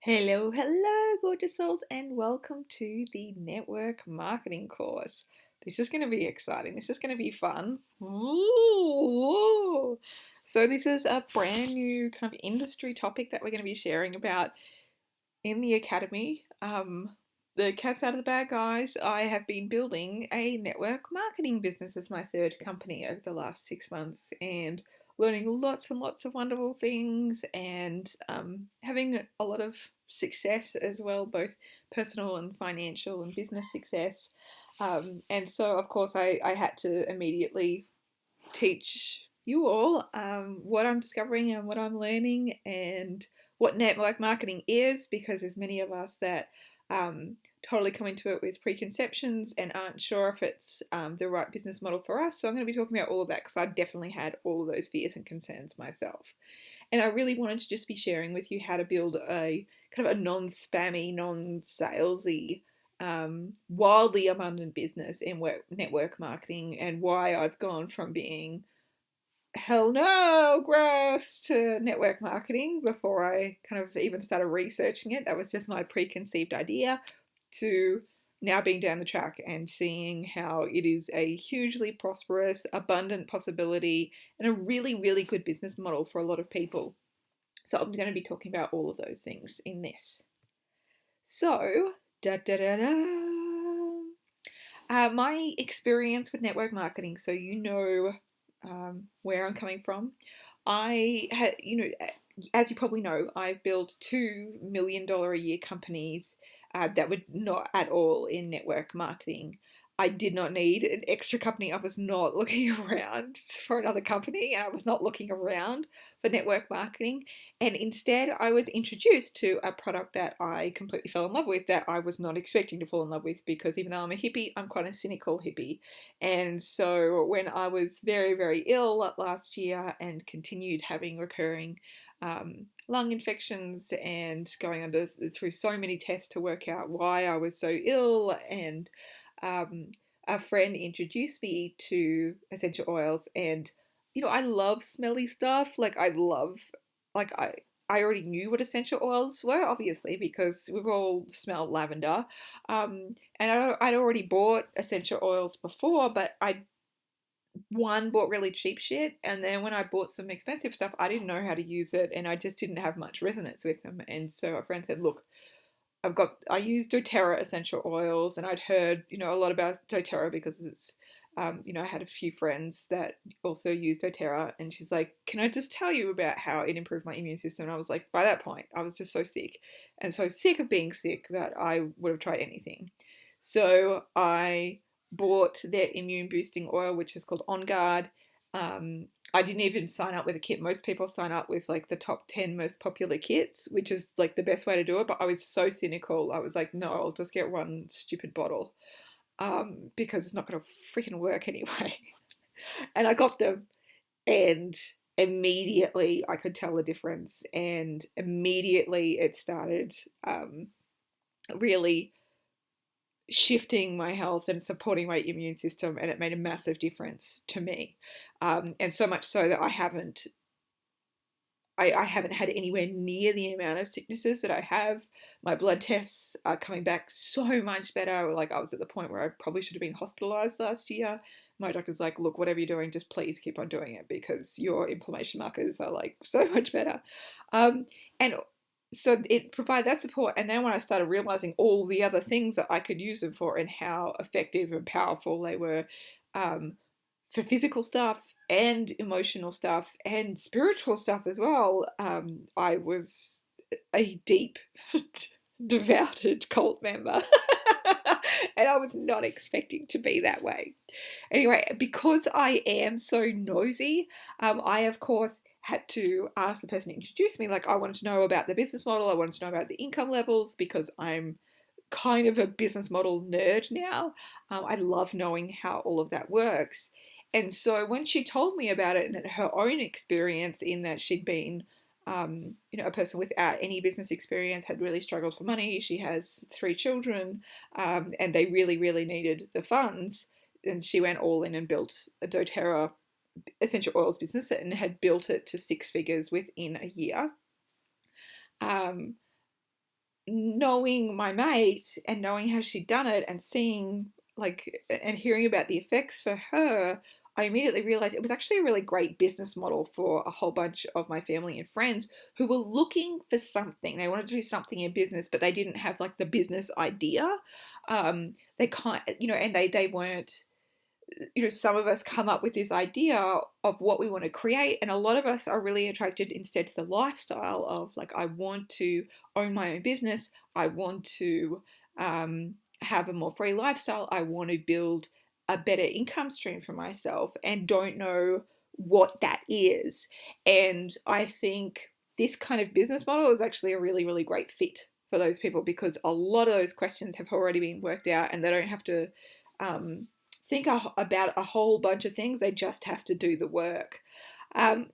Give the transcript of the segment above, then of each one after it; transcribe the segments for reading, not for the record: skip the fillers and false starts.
Hello, hello, gorgeous souls, and welcome to the network marketing course. This is going to be exciting. This is going to be fun. Ooh. So, this is a brand new kind of industry topic that we're going to be sharing about in the academy. The cat's out of the bag, guys. I have been building a network marketing business as my third company over the last 6 months and learning lots and lots of wonderful things and having a lot of success as well, both personal and financial and business success. And so, of course, I had to immediately teach you all what I'm discovering and what I'm learning and what network marketing is, because there's many of us that totally come into it with preconceptions and aren't sure if it's the right business model for us. So I'm going to be talking about all of that because I definitely had all of those fears and concerns myself. And I really wanted to just be sharing with you how to build a kind of a non-spammy, non-salesy, wildly abundant business in network marketing, and why I've gone from being hell no, gross, to network marketing before I kind of even started researching it. That was just my preconceived idea, to now being down the track and seeing how it is a hugely prosperous, abundant possibility and a really, really good business model for a lot of people. So I'm going to be talking about all of those things in this. So, da da da da. My experience with network marketing, so you know where I'm coming from. I had, as you probably know, I've built $2 million a year companies that were not at all in network marketing. I did not need an extra company. I was not looking around for another company. I was not looking around for network marketing. And instead, I was introduced to a product that I completely fell in love with, that I was not expecting to fall in love with, because even though I'm a hippie, I'm quite a cynical hippie. And so when I was very, very ill last year and continued having recurring lung infections and going through so many tests to work out why I was so ill, and a friend introduced me to essential oils. And I love smelly stuff. Like I already knew what essential oils were, obviously, because we've all smelled lavender. And I'd already bought essential oils before, but I bought really cheap shit, and then when I bought some expensive stuff, I didn't know how to use it, and I just didn't have much resonance with them. And so a friend said, "Look, I use doTERRA essential oils," and I'd heard a lot about doTERRA because it's I had a few friends that also use doTERRA, and she's like, "Can I just tell you about how it improved my immune system?" And I was like, by that point, I was just so sick, and so sick of being sick, that I would have tried anything. So I bought their immune boosting oil, which is called On Guard. I didn't even sign up with a kit. Most people sign up with like the top 10 most popular kits, which is like the best way to do it. But I was so cynical. I was like, no, I'll just get one stupid bottle, because it's not going to freaking work anyway. And I got them, and immediately I could tell the difference. And immediately it started really shifting my health and supporting my immune system, and it made a massive difference to me, and so much so that I haven't had anywhere near the amount of sicknesses that I have. My blood tests are coming back so much better. Like, I was at the point where I probably should have been hospitalized last year. My doctor's like, "Look, whatever you're doing, just please keep on doing it, because your inflammation markers are like so much better." And so it provided that support. And then when I started realizing all the other things that I could use them for and how effective and powerful they were, um, for physical stuff and emotional stuff and spiritual stuff as well, I was a deep, devoted cult member. And I was not expecting to be that way. Anyway, because I am so nosy, I, of course, had to ask the person to introduce me. Like, I wanted to know about the business model, I wanted to know about the income levels, because I'm kind of a business model nerd now. I love knowing how all of that works. And so when she told me about it and her own experience, in that she'd been, a person without any business experience, had really struggled for money. She has 3 children, and they really, really needed the funds. And she went all in and built a doTERRA essential oils business, and had built it to 6 figures within a year. Um, knowing my mate and knowing how she'd done it and seeing like and hearing about the effects for her, I immediately realized it was actually a really great business model for a whole bunch of my family and friends who were looking for something. They wanted to do something in business, but they didn't have like the business idea. They can't, and they weren't, some of us come up with this idea of what we want to create, and a lot of us are really attracted instead to the lifestyle of like, I want to own my own business, I want to have a more free lifestyle, I want to build a better income stream for myself, and don't know what that is. And I think this kind of business model is actually a really, really great fit for those people, because a lot of those questions have already been worked out and they don't have to um, think about a whole bunch of things. They just have to do the work. Um,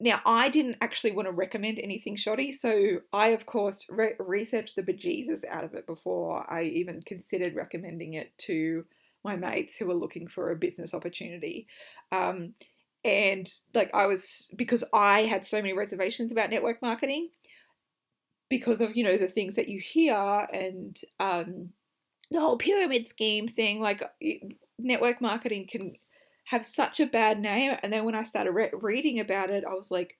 Now, I didn't actually want to recommend anything shoddy, so I, of course, researched the bejesus out of it before I even considered recommending it to my mates who were looking for a business opportunity. Um, and like because I had so many reservations about network marketing because of, the things that you hear, and the whole pyramid scheme thing. Like, network marketing can have such a bad name. And then when I started reading about it, I was like,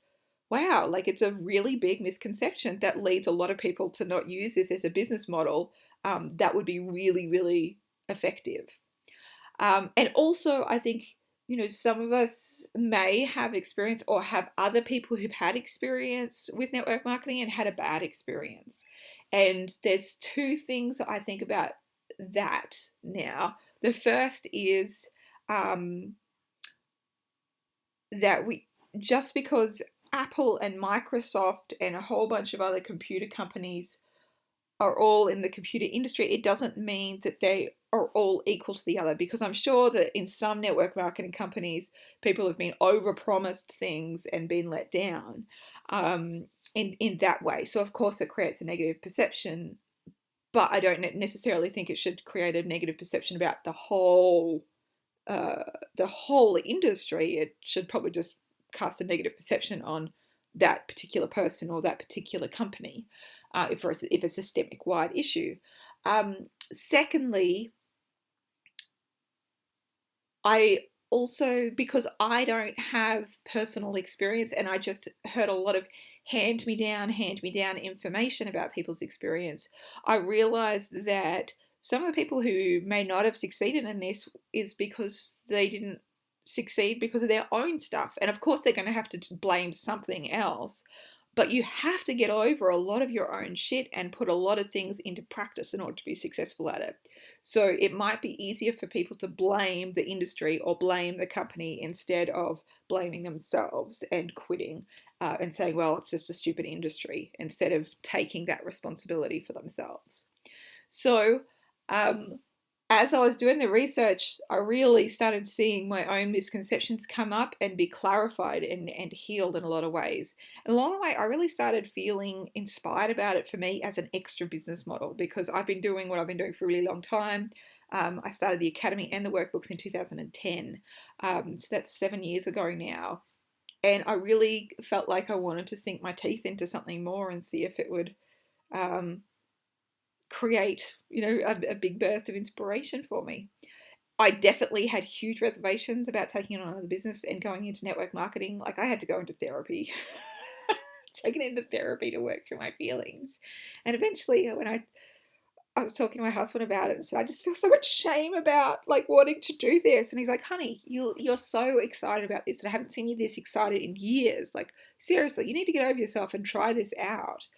wow, like it's a really big misconception that leads a lot of people to not use this as a business model that would be really, really effective. And also, I think, some of us may have experience or have other people who've had experience with network marketing and had a bad experience. And there's two things that I think about that now. The first is um, that just because Apple and Microsoft and a whole bunch of other computer companies are all in the computer industry, it doesn't mean that they are all equal to the other, because I'm sure that in some network marketing companies, people have been overpromised things and been let down in that way. So of course it creates a negative perception, but I don't necessarily think it should create a negative perception about uh, the whole industry. It should probably just cast a negative perception on that particular person or that particular company, if it's a systemic wide issue. Secondly, I also, because I don't have personal experience and I just heard a lot of hand me down information about people's experience, I realized that some of the people who may not have succeeded in this is because they didn't succeed because of their own stuff. And of course, they're going to have to blame something else. But you have to get over a lot of your own shit and put a lot of things into practice in order to be successful at it. So it might be easier for people to blame the industry or blame the company instead of blaming themselves and quitting and saying, well, it's just a stupid industry, instead of taking that responsibility for themselves. So as I was doing the research, I really started seeing my own misconceptions come up and be clarified and healed in a lot of ways. And along the way, I really started feeling inspired about it for me as an extra business model, because I've been doing what I've been doing for a really long time. I started the Academy and the workbooks in 2010. So that's 7 years ago now. And I really felt like I wanted to sink my teeth into something more and see if it would um, create, a big burst of inspiration for me. I definitely had huge reservations about taking on another business and going into network marketing. Like, I had to go into therapy, taken into therapy to work through my feelings. And eventually, when I was talking to my husband about it and said, I just feel so much shame about like wanting to do this. And he's like, honey, you're so excited about this. And I haven't seen you this excited in years. Like, seriously, you need to get over yourself and try this out.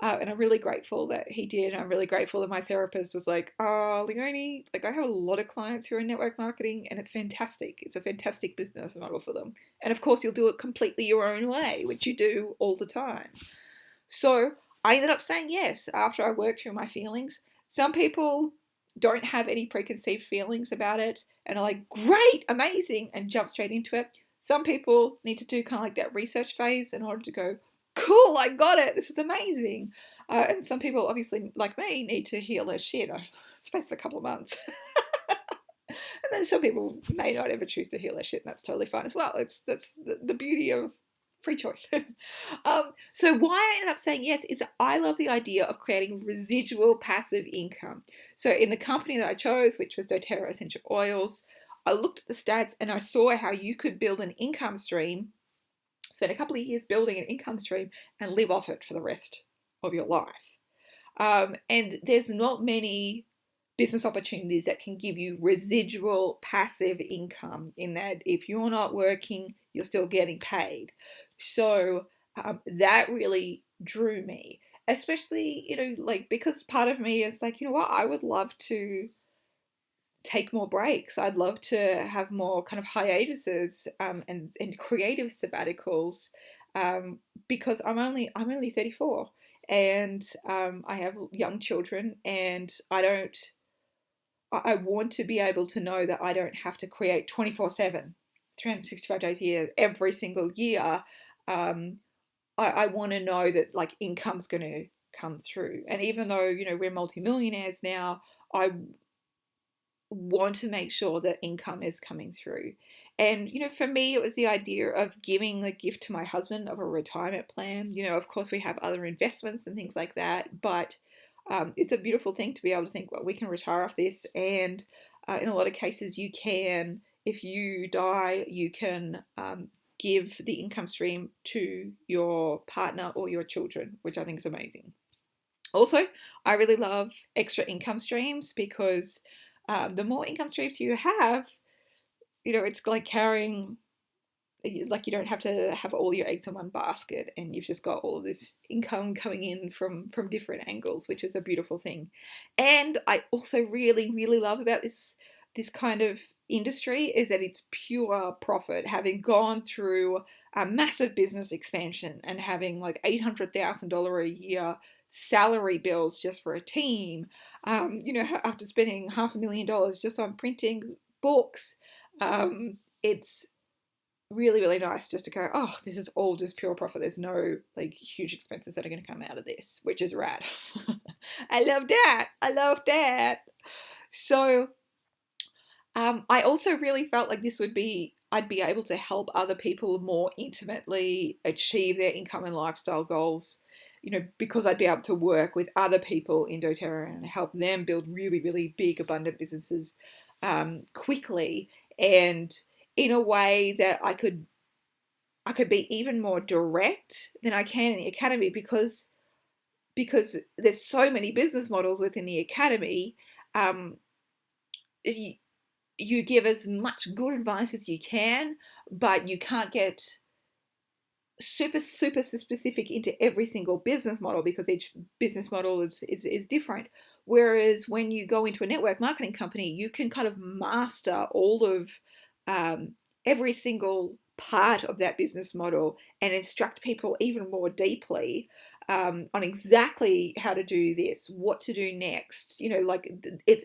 And I'm really grateful that he did. I'm really grateful that my therapist was like, oh, Leonie, like I have a lot of clients who are in network marketing and it's fantastic. It's a fantastic business model for them. And of course, you'll do it completely your own way, which you do all the time. So I ended up saying yes after I worked through my feelings. Some people don't have any preconceived feelings about it and are like, great, amazing, and jump straight into it. Some people need to do kind of like that research phase in order to go, cool, I got it, this is amazing. And some people, obviously, like me, need to heal their shit. I spent for a couple of months. And then some people may not ever choose to heal their shit, and that's totally fine as well. That's the beauty of free choice. So why I ended up saying yes is that I love the idea of creating residual passive income. So in the company that I chose, which was doTERRA Essential Oils, I looked at the stats and I saw how you could build an income stream, spend a couple of years building an income stream and live off it for the rest of your life. And there's not many business opportunities that can give you residual passive income, in that if you're not working, you're still getting paid. So that really drew me, especially, like, because part of me is like, what, I would love to take more breaks. I'd love to have more kind of hiatuses, and creative sabbaticals, because I'm only 34, and I have young children, and I want to be able to know that I don't have to create 24/7, 365 days a year, every single year. I want to know that, like, income's going to come through. And even though, we're multimillionaires now, I want to make sure that income is coming through. And, for me, it was the idea of giving the gift to my husband of a retirement plan. Of course, we have other investments and things like that, but it's a beautiful thing to be able to think, well, we can retire off this. And in a lot of cases, you can, if you die, you can give the income stream to your partner or your children, which I think is amazing. Also, I really love extra income streams, because the more income streams you have, it's like carrying, like, you don't have to have all your eggs in one basket, and you've just got all of this income coming in from different angles, which is a beautiful thing. And I also really, really love about this kind of industry is that it's pure profit. Having gone through a massive business expansion and having like $800,000 a year salary bills just for a team, after spending $500,000 just on printing books, it's really, really nice just to go, oh, this is all just pure profit. There's no like huge expenses that are going to come out of this, which is rad. I love that. I love that. So I also really felt like I'd be able to help other people more intimately achieve their income and lifestyle goals, because I'd be able to work with other people in doTERRA and help them build really, really big, abundant businesses quickly, and in a way that I could be even more direct than I can in the academy, because there's so many business models within the academy. You give as much good advice as you can, but you can't get super, super specific into every single business model, because each business model is different. Whereas when you go into a network marketing company, you can kind of master all of every single part of that business model and instruct people even more deeply on exactly how to do this, what to do next. Like, it's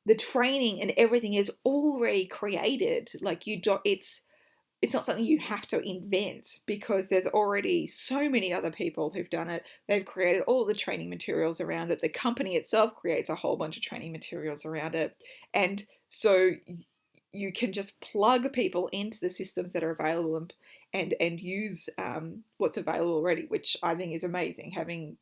the training and everything is already created. Like, you don't, it's not something you have to invent, because there's already so many other people who've done it. They've created all the training materials around it. The company itself creates a whole bunch of training materials around it. And so you can just plug people into the systems that are available and use what's available already, which I think is amazing. Having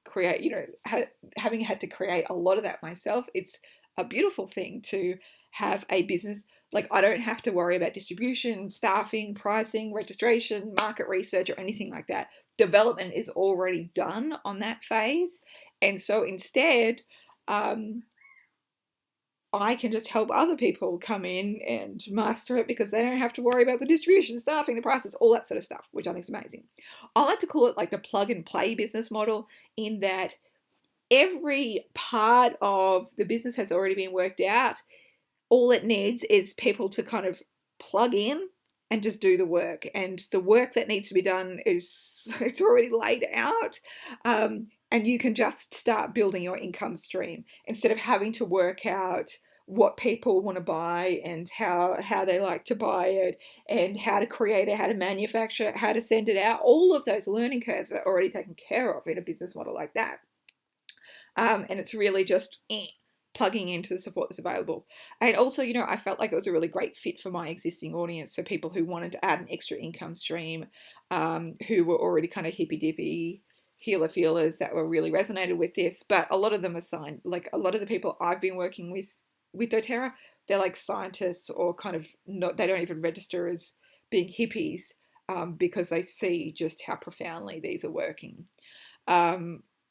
had to create a lot of that myself, it's a beautiful thing to have a business. Like, I don't have to worry about distribution, staffing, pricing, registration, market research, or anything like that. Development is already done on that phase. And so instead, I can just help other people come in and master it, because they don't have to worry about the distribution, staffing, the prices, all that sort of stuff, which I think is amazing. I like to call it like the plug and play business model, in that every part of the business has already been worked out. All it needs is people to kind of plug in and just do the work. And the work that needs to be done it's already laid out. And you can just start building your income stream, instead of having to work out what people want to buy and how they like to buy it, and how to create it, how to manufacture it, how to send it out. All of those learning curves are already taken care of in a business model like that. And it's really just plugging into the support that's available. And also, I felt like it was a really great fit for my existing audience, for people who wanted to add an extra income stream, who were already kind of hippy dippy healer feelers that were really resonated with this. But a lot of them are signed, like a lot of the people I've been working with doTERRA, they're like scientists, or kind of not, they don't even register as being hippies, because they see just how profoundly these are working.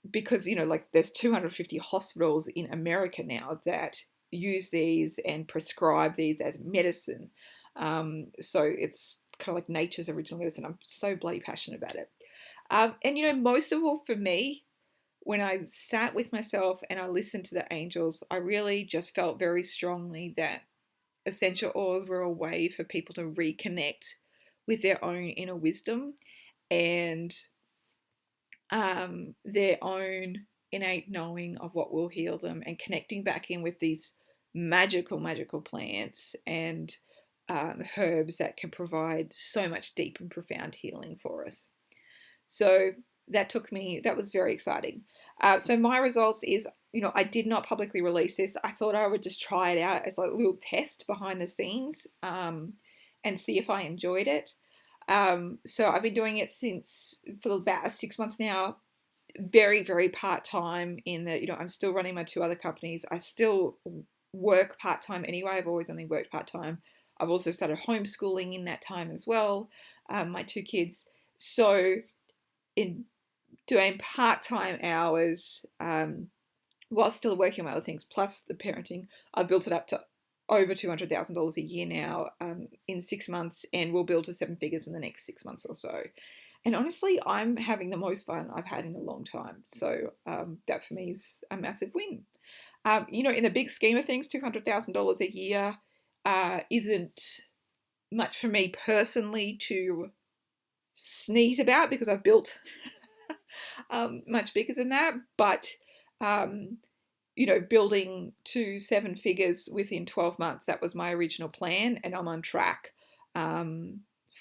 Because, like there's 250 hospitals in America now that use these and prescribe these as medicine. So it's kind of like nature's original medicine. I'm so bloody passionate about it. And most of all for me, when I sat with myself and I listened to the angels, I really just felt very strongly that essential oils were a way for people to reconnect with their own inner wisdom and their own innate knowing of what will heal them, and connecting back in with these magical plants and herbs that can provide so much deep and profound healing for us. So that was very exciting. So my results is, I did not publicly release this. I thought I would just try it out as a little test behind the scenes, and see if I enjoyed it. So I've been doing it for about 6 months now, very, very part-time, in that, I'm still running my 2 other companies. I still work part-time anyway. I've always only worked part-time. I've also started homeschooling in that time as well, my 2 kids. So in doing part-time hours, while still working on other things, plus the parenting, I've built it up to over $200,000 a year now, in 6 months, and will build to 7 figures in the next 6 months or so. And honestly, I'm having the most fun I've had in a long time. So that for me is a massive win. In the big scheme of things, $200,000 a year isn't much for me personally to sneeze about, because I've built much bigger than that. But building to 7 figures within 12 months, that was my original plan, and I'm on track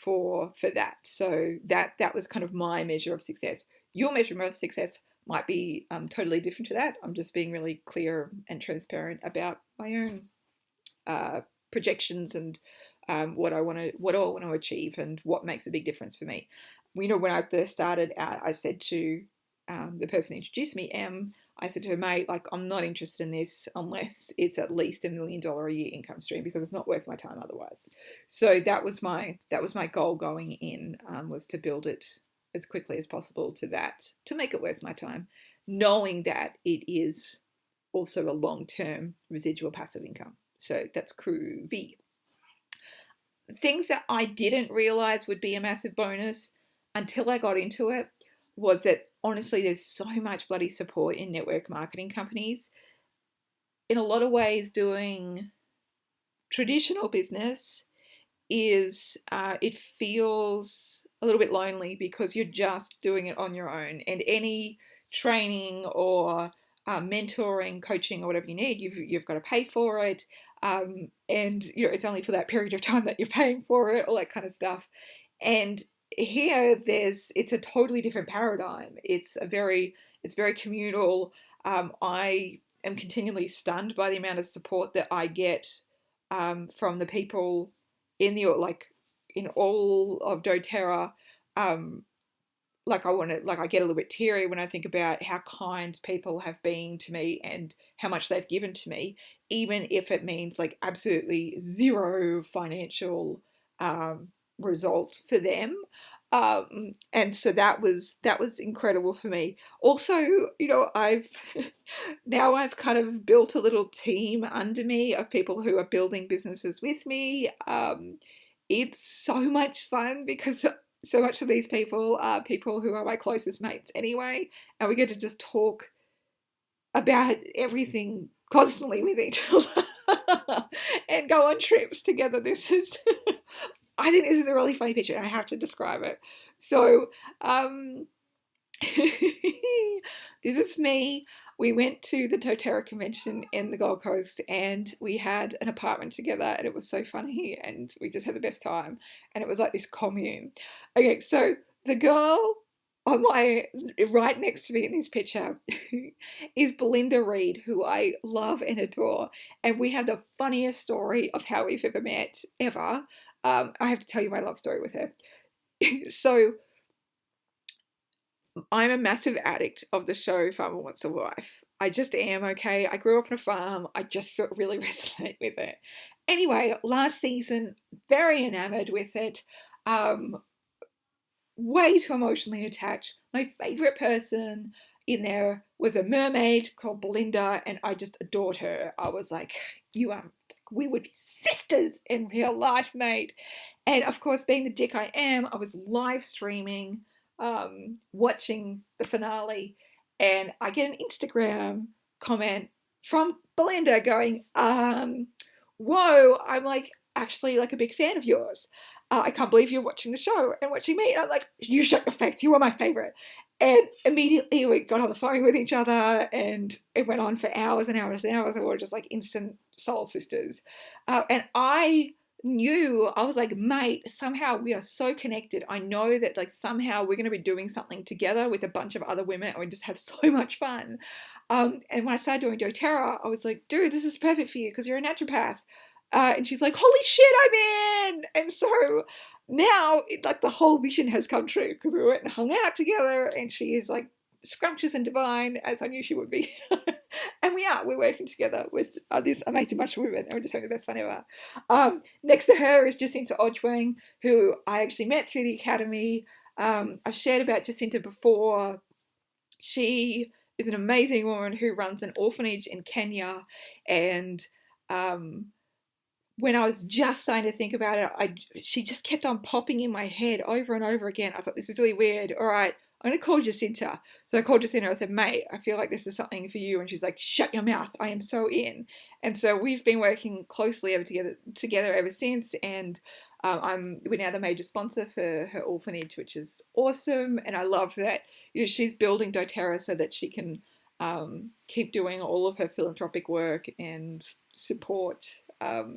for that. So that was kind of my measure of success. Your measurement of success might be totally different to that. I'm just being really clear and transparent about my own projections and what I want to achieve, and what makes a big difference for me. When I first started out, I said to the person who introduced me, Em, I said to her, mate, like, I'm not interested in this unless it's at least $1 million a year income stream, because it's not worth my time otherwise. So that was my goal going in, was to build it as quickly as possible to that, to make it worth my time, knowing that it is also a long-term residual passive income. So that's Crew V. Things that I didn't realize would be a massive bonus until I got into it was that, honestly, there's so much bloody support in network marketing companies. In a lot of ways, doing traditional business is, it feels a little bit lonely, because you're just doing it on your own, and any training or mentoring, coaching, or whatever you need, you've got to pay for it, and it's only for that period of time that you're paying for it, all that kind of stuff. And here it's a totally different paradigm. It's very communal. I am continually stunned by the amount of support that I get from the people in all of doTERRA. I get a little bit teary when I think about how kind people have been to me and how much they've given to me, even if it means like absolutely zero financial result for them. And so that was incredible for me. Also, I've kind of built a little team under me of people who are building businesses with me. It's so much fun, because so much of these people are people who are my closest mates anyway, and we get to just talk about everything constantly with each other and go on trips together. This is I think this is a really funny picture, and I have to describe it. So this is me. We went to the doTERRA convention in the Gold Coast, and we had an apartment together, and it was so funny, and we just had the best time, and it was like this commune. Okay, so the girl on my right next to me in this picture is Belinda Reed, who I love and adore, and we have the funniest story of how we've ever met ever. I have to tell you my love story with her. So I'm a massive addict of the show Farmer Wants a Wife. I just am, okay? I grew up on a farm. I just feel really resonate with it. Anyway, last season, very enamored with it. Um, Way too emotionally attached. My favorite person in there was a mermaid called Belinda, and I just adored her. I was like, you are, we would be sisters in real life, mate. And of course, being the dick I am, I was live streaming, watching the finale, and I get an Instagram comment from Belinda going, whoa, I'm like actually like a big fan of yours. I can't believe you're watching the show and watching me. And I'm like, you shut your face. You are my favorite. And immediately we got on the phone with each other, and it went on for hours and hours and hours. And we were just like instant soul sisters. And I knew, I was like, mate, somehow we are so connected. I know that like somehow we're going to be doing something together with a bunch of other women, and we just have so much fun. And when I started doing doTERRA, I was like, dude, this is perfect for you because you're a naturopath. And she's like, holy shit, I'm in. And so now like the whole vision has come true because we went and hung out together, and she is like scrumptious and divine as I knew she would be. And we're working together with this amazing bunch of women, and we're just having the best fun ever. Next to her is Jacinta Ojwang, who I actually met through the academy. I've shared about Jacinta before. She is an amazing woman who runs an orphanage in Kenya, and when I was just starting to think about it, she just kept on popping in my head over and over again. I thought, this is really weird. All right, I'm going to call Jacinta. So I called Jacinta. I said, mate, I feel like this is something for you. And she's like, shut your mouth. I am so in. And so we've been working closely together ever since. And we're now the major sponsor for her orphanage, which is awesome. And I love that she's building doTERRA so that she can keep doing all of her philanthropic work and support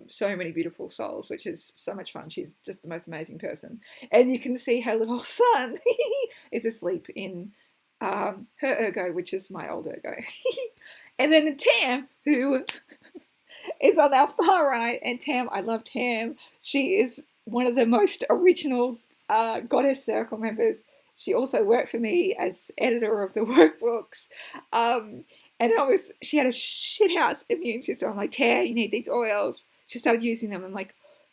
so many beautiful souls, which is so much fun. She's just the most amazing person. And you can see her little son is asleep in her ergo, which is my old ergo. And then Tam, who is on our far right. And Tam, I love Tam. She is one of the most original Goddess Circle members. She also worked for me as editor of the workbooks. And she had a shithouse immune system. I'm like, Tam, you need these oils. She started using them. And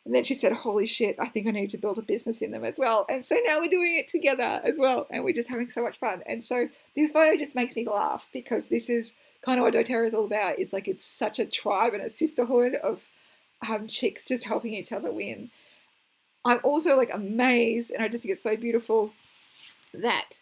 then she said, holy shit, I think I need to build a business in them as well. And so now we're doing it together as well. And we're just having so much fun. And so this photo just makes me laugh because this is kind of what doTERRA is all about. It's like, it's such a tribe and a sisterhood of chicks just helping each other win. I'm also like amazed, and I just think it's so beautiful that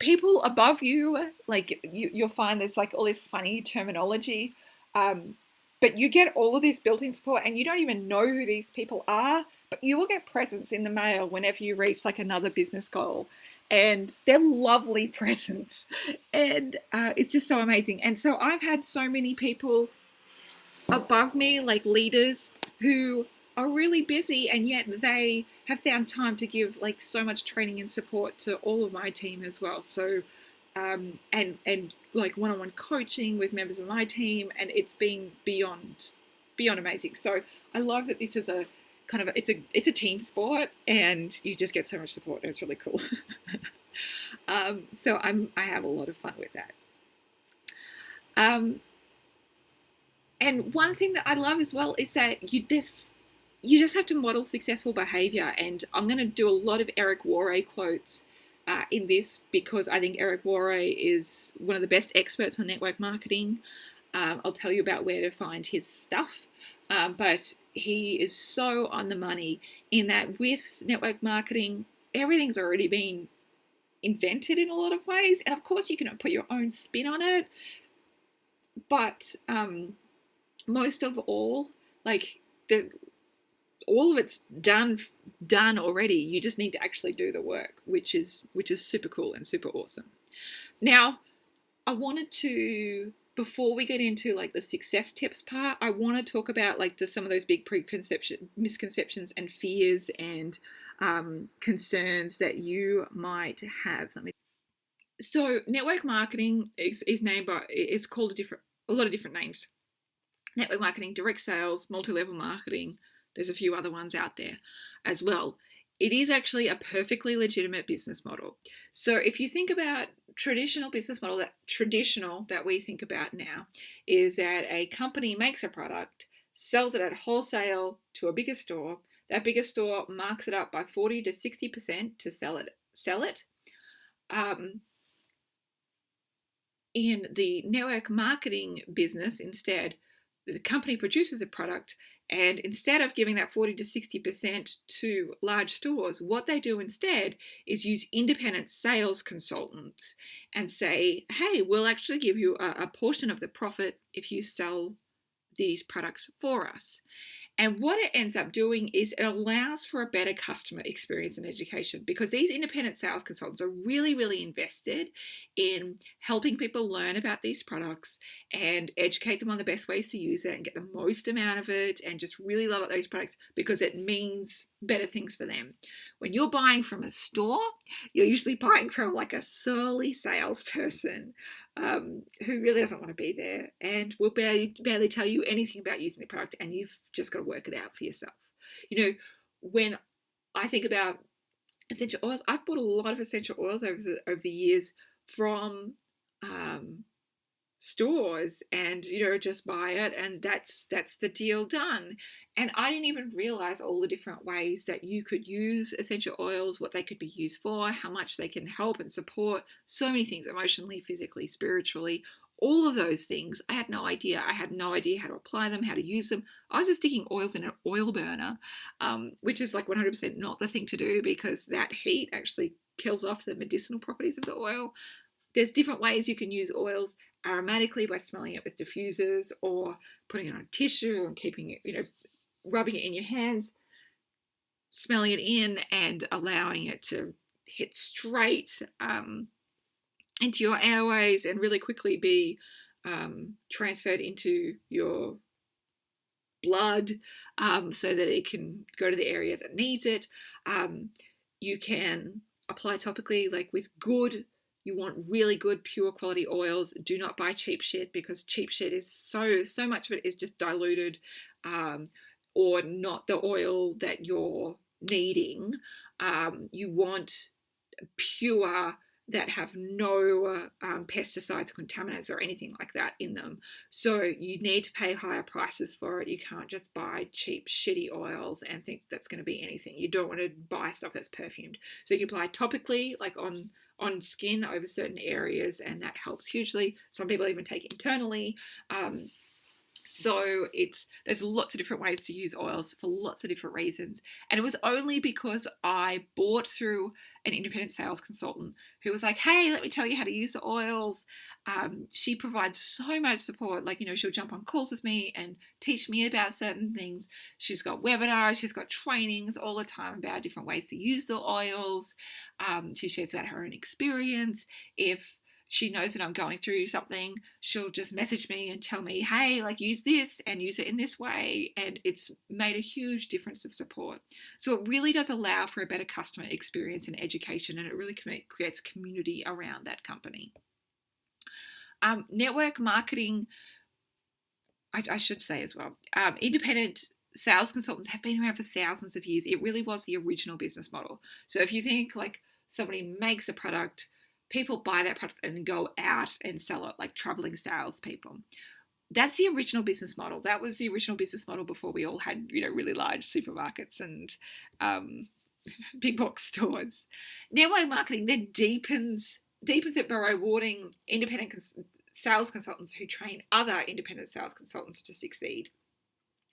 people above you, like you'll find there's like all this funny terminology, but you get all of this built-in support, and you don't even know who these people are, but you will get presents in the mail whenever you reach like another business goal, and they're lovely presents, and it's just so amazing. And so I've had so many people above me, like leaders, who are really busy, and yet they have found time to give like so much training and support to all of my team as well. So and like one-on-one coaching with members of my team, and it's been beyond amazing. So I love that this is a kind of it's a team sport, and you just get so much support, and it's really cool. So I have a lot of fun with that. And one thing that I love as well is that you just have to model successful behavior. And I'm going to do a lot of Eric Worre quotes in this, because I think Eric Worre is one of the best experts on network marketing. I'll tell you about where to find his stuff. But he is so on the money in that with network marketing, everything's already been invented in a lot of ways. And of course, you can put your own spin on it. But most of all, like all of it's done already. You just need to actually do the work, which is super cool and super awesome. Now, I wanted to before we get into like the success tips part, I want to talk about like some of those big misconceptions and fears and concerns that you might have. So network marketing is named by, it's called a lot of different names. Network marketing, direct sales, multi-level marketing. There's a few other ones out there as well. It is actually a perfectly legitimate business model. So if you think about traditional business model, that we think about now is that a company makes a product, sells it at wholesale to a bigger store. That bigger store marks it up by 40 to 60% to sell it. In the network marketing business, instead, the company produces a product, and instead of giving that 40 to 60% to large stores, what they do instead is use independent sales consultants and say, hey, we'll actually give you a portion of the profit if you sell these products for us. And what it ends up doing is it allows for a better customer experience and education, because these independent sales consultants are really, really invested in helping people learn about these products and educate them on the best ways to use it and get the most amount of it and just really love those products because it means better things for them. When you're buying from a store, you're usually buying from like a surly salesperson who really doesn't want to be there and will barely tell you anything about using the product, and you've just got to work it out for yourself. You know, when I think about essential oils, I've bought a lot of essential oils over the years from stores, and just buy it, and that's the deal done. And I didn't even realize all the different ways that you could use essential oils, what they could be used for, how much they can help and support so many things, emotionally, physically, spiritually, all of those things. I had no idea. I had no idea how to apply them, how to use them. I was just sticking oils in an oil burner, which is like 100% not the thing to do, because that heat actually kills off the medicinal properties of the oil. There's different ways you can use oils aromatically, by smelling it with diffusers or putting it on tissue and keeping it, rubbing it in your hands, smelling it in and allowing it to hit straight into your airways and really quickly be transferred into your blood so that it can go to the area that needs it. You can apply topically, like with you want really good, pure quality oils. Do not buy cheap shit, because cheap shit is so much of it is just diluted or not the oil that you're needing. You want pure, that have no pesticides, contaminants, or anything like that in them. So you need to pay higher prices for it. You can't just buy cheap, shitty oils and think that's going to be anything. You don't want to buy stuff that's perfumed. So you can apply topically, like on skin over certain areas, and that helps hugely. Some people even take it internally. So there's lots of different ways to use oils for lots of different reasons. And it was only because I bought through an independent sales consultant who was like, hey, let me tell you how to use the oils. She provides so much support. Like, she'll jump on calls with me and teach me about certain things. She's got webinars, she's got trainings all the time about different ways to use the oils. She shares about her own experience. If she knows that I'm going through something, she'll just message me and tell me, hey, like, use this and use it in this way. And it's made a huge difference of support. So it really does allow for a better customer experience and education, and it really creates community around that company. Network marketing, I should say as well, independent sales consultants have been around for thousands of years. It really was the original business model. So if you think like somebody makes a product, people buy that product and go out and sell it like traveling salespeople. That's the original business model. That was the original business model before we all had, really large supermarkets and big box stores. Network marketing then deepens it by rewarding independent sales consultants who train other independent sales consultants to succeed.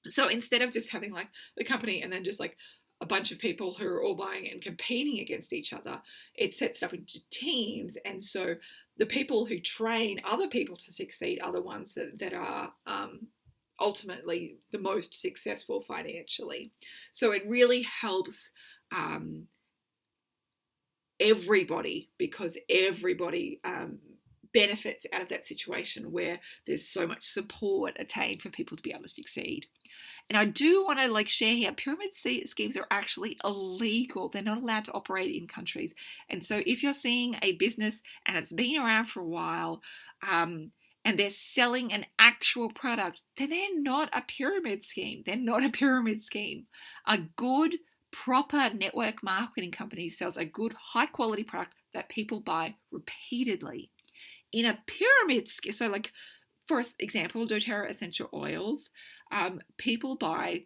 So instead of just having like the company and then just like a bunch of people who are all buying and competing against each other, it sets it up into teams. And so the people who train other people to succeed are the ones that are ultimately the most successful financially. So it really helps everybody, because everybody benefits out of that situation where there's so much support attained for people to be able to succeed. And I do want to share here, pyramid schemes are actually illegal. They're not allowed to operate in countries. And so if you're seeing a business and it's been around for a while, and they're selling an actual product, then they're not a pyramid scheme. They're not a pyramid scheme. A good, proper network marketing company sells a good, high quality product that people buy repeatedly. In a pyramid scheme, so for example, doTERRA essential oils, people buy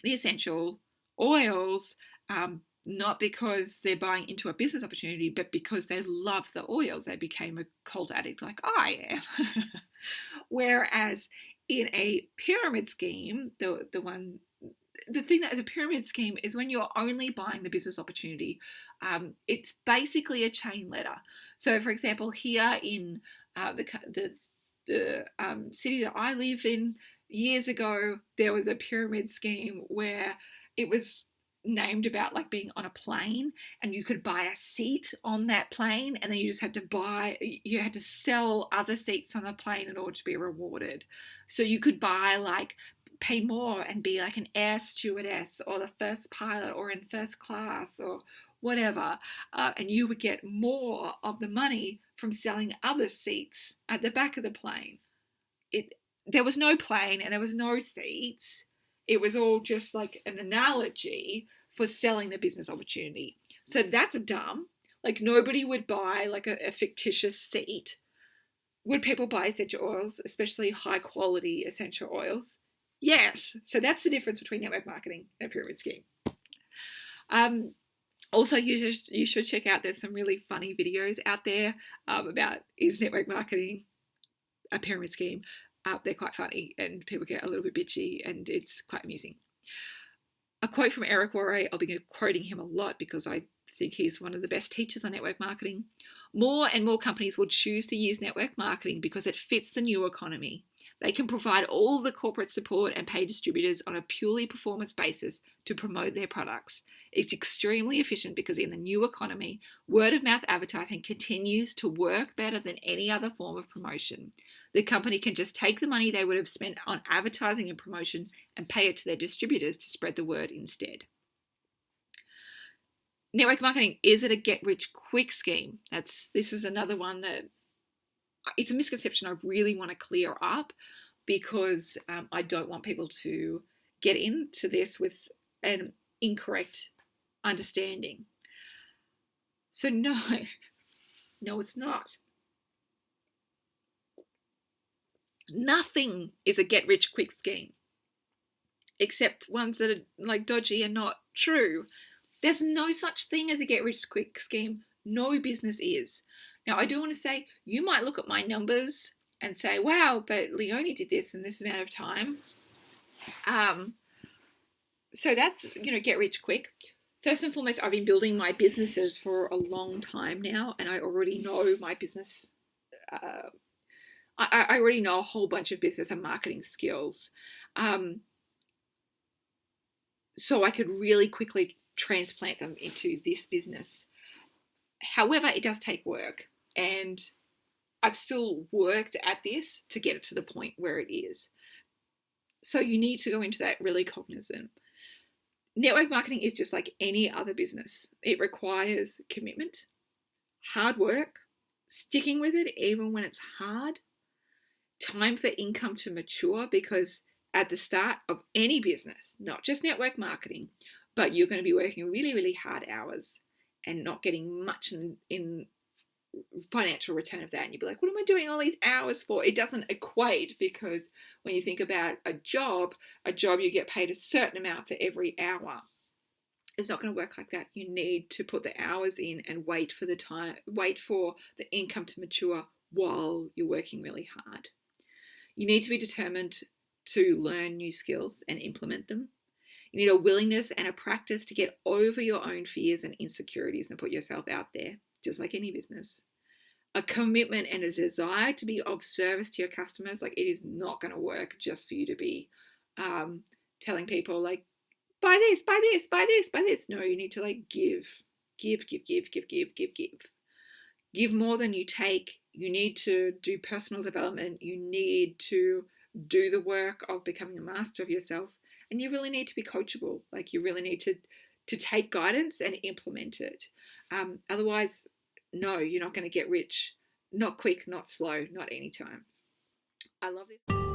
the essential oils not because they're buying into a business opportunity, but because they love the oils. They became a cult addict like I am. Whereas in a pyramid scheme, the thing that is a pyramid scheme is when you're only buying the business opportunity. It's basically a chain letter. So, for example, here in the city that I live in, years ago, there was a pyramid scheme where it was named about being on a plane, and you could buy a seat on that plane, and then you just had to sell other seats on the plane in order to be rewarded. So you could buy pay more and be an air stewardess or the first pilot or in first class or whatever, and you would get more of the money from selling other seats at the back of the plane. There was no plane and there was no seats. It was all just an analogy for selling the business opportunity. So that's dumb. Nobody would buy a fictitious seat. Would people buy essential oils, especially high quality essential oils? Yes. So that's the difference between network marketing and a pyramid scheme. Also, you should check out, there's some really funny videos out there about, is network marketing a pyramid scheme? They're quite funny and people get a little bit bitchy and it's quite amusing. A quote from Eric Worre, I'll be quoting him a lot because I think he's one of the best teachers on network marketing. More and more companies will choose to use network marketing because it fits the new economy. They can provide all the corporate support and pay distributors on a purely performance basis to promote their products. It's extremely efficient because in the new economy, word of mouth advertising continues to work better than any other form of promotion. The company can just take the money they would have spent on advertising and promotion and pay it to their distributors to spread the word instead. Network marketing, is it a get-rich-quick scheme? This is another one that it's a misconception I really want to clear up because I don't want people to get into this with an incorrect understanding. So no, it's not. Nothing is a get-rich-quick scheme, except ones that are dodgy and not true. There's no such thing as a get-rich-quick scheme. No business is. Now, I do want to say, you might look at my numbers and say, wow, but Leonie did this in this amount of time. So that's, get rich quick. First and foremost, I've been building my businesses for a long time now, and I already know my business. I already know a whole bunch of business and marketing skills. So I could really quickly transplant them into this business. However, it does take work, and I've still worked at this to get it to the point where it is. So you need to go into that really cognizant. Network marketing is just like any other business. It requires commitment, hard work, sticking with it even when it's hard, time for income to mature, because at the start of any business, not just network marketing, but you're going to be working really, really hard hours and not getting much in financial return of that. And you'd be like, what am I doing all these hours for? It doesn't equate, because when you think about a job you get paid a certain amount for every hour. It's not going to work like that. You need to put the hours in and wait for the income to mature while you're working really hard. You need to be determined to learn new skills and implement them. You need a willingness and a practice to get over your own fears and insecurities and put yourself out there, just like any business. A commitment and a desire to be of service to your customers. Like, it is not going to work just for you to be telling people, like, buy this, buy this, buy this, buy this. No, you need to give. Give more than you take. you need to do personal development, you need to do the work of becoming a master of yourself, and you really need to be coachable. Like, you really need to take guidance and implement it. Otherwise, no, you're not going to get rich. Not quick, not slow, not anytime. I love this.